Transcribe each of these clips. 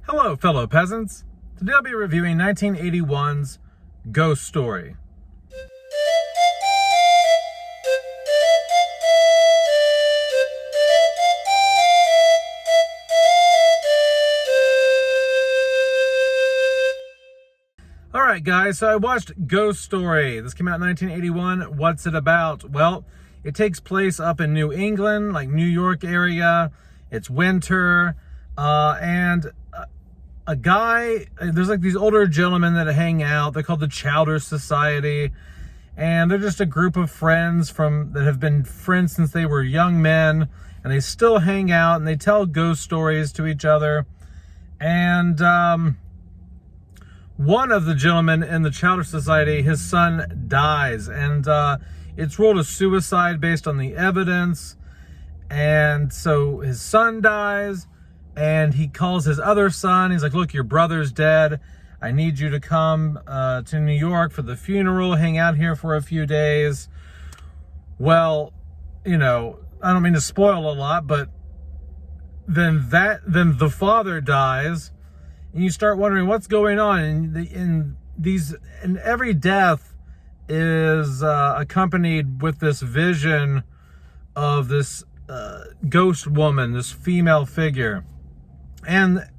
Hello, fellow peasants. Today I'll be reviewing 1981's Ghost Story. Alright guys, so I watched Ghost Story. This came out in 1981. What's it about? Well, it takes place up in New England, like New York area. It's winter, and a guy, there's like these older gentlemen that hang out. They're called the Chowder Society, and they're just a group of friends that have been friends since they were young men, and they still hang out and they tell ghost stories to each other. And one of the gentlemen in the Chowder Society, his son dies, and it's ruled a suicide based on the evidence. And so his son dies, and he calls his other son. He's like, look, your brother's dead. I need you to come to New York for the funeral, hang out here for a few days. Well, you know, I don't mean to spoil a lot, but then the father dies, and you start wondering what's going on. And every death is accompanied with this vision of this ghost woman, this female figure. And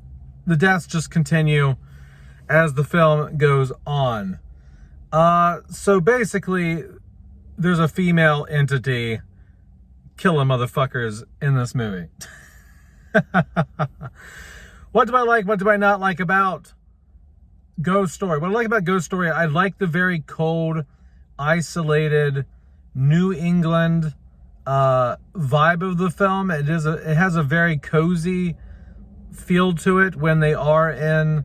the deaths just continue as the film goes on. So basically, there's a female entity killing motherfuckers in this movie. What do I like? What do I not like about Ghost Story? What I like about Ghost Story, I like the very cold, isolated New England vibe of the film. It has a very cozy feel to it when they are in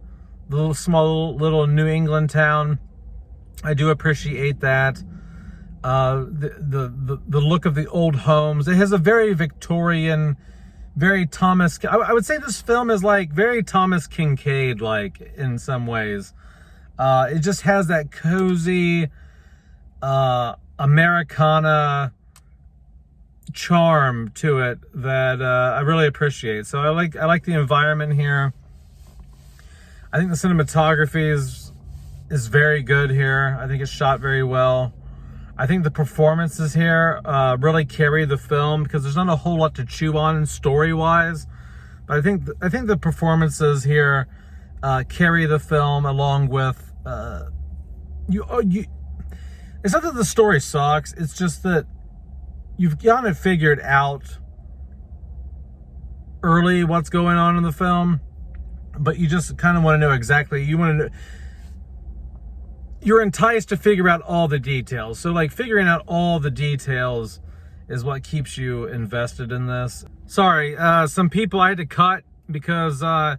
the little small little New England town. I do appreciate that. The look of the old homes. It has a very Victorian, very Thomas. I would say this film is like very Thomas Kincaid like in some ways. It just has that cozy Americana charm to it that I really appreciate. So I like the environment here. I think the cinematography is very good here. I think it's shot very well. I think the performances here really carry the film because there's not a whole lot to chew on story-wise. But I think the performances here carry the film along with it's not that the story sucks. It's just that you've got it figured out early what's going on in the film, but you just kind of want to know exactly. You're enticed to figure out all the details. So like figuring out all the details is what keeps you invested in this. Sorry, some people I had to cut because there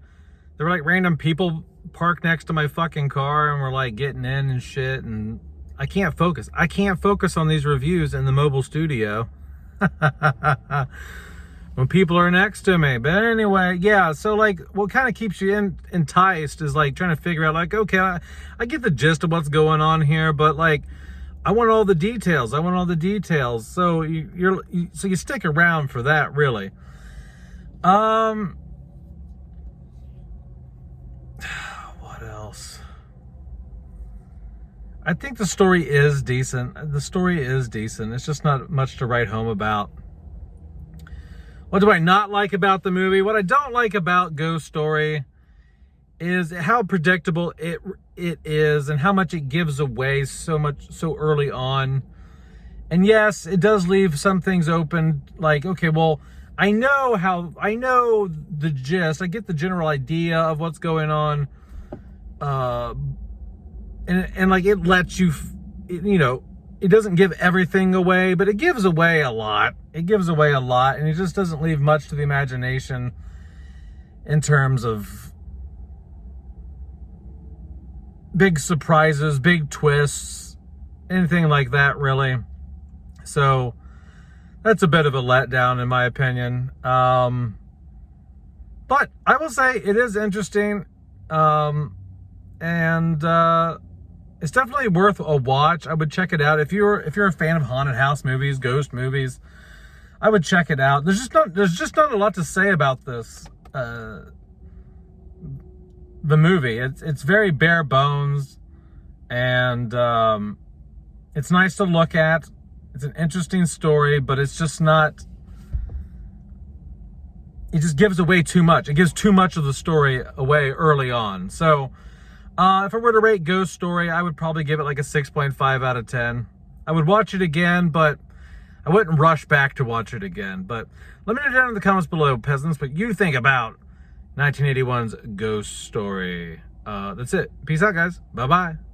were like random people parked next to my fucking car and were like getting in and shit, and I can't focus. I can't focus on these reviews in the mobile studio when people are next to me. But anyway, yeah, so like what kind of keeps you enticed is like trying to figure out like, okay, I get the gist of what's going on here, but like I want all the details. So you stick around for that, really. What else? I think the story is decent. It's just not much to write home about. What do I not like about the movie? What I don't like about Ghost Story is how predictable it is and how much it gives away so early on. And yes, it does leave some things open. Like, okay, well, I know the gist. I get the general idea of what's going on. And like it lets you, it doesn't give everything away, but it gives away a lot. And it just doesn't leave much to the imagination in terms of big surprises, big twists, anything like that, really. So that's a bit of a letdown in my opinion. But I will say it is interesting. And it's definitely worth a watch. I would check it out if you're a fan of haunted house movies, ghost movies. I would check it out. There's just not a lot to say about this the movie. It's very bare bones, and it's nice to look at. It's an interesting story, but it's just not. It just gives away too much. It gives too much of the story away early on. So, if I were to rate Ghost Story, I would probably give it like a 6.5 out of 10. I would watch it again, but I wouldn't rush back to watch it again. But let me know down in the comments below, peasants, what you think about 1981's Ghost Story. That's it. Peace out, guys. Bye-bye.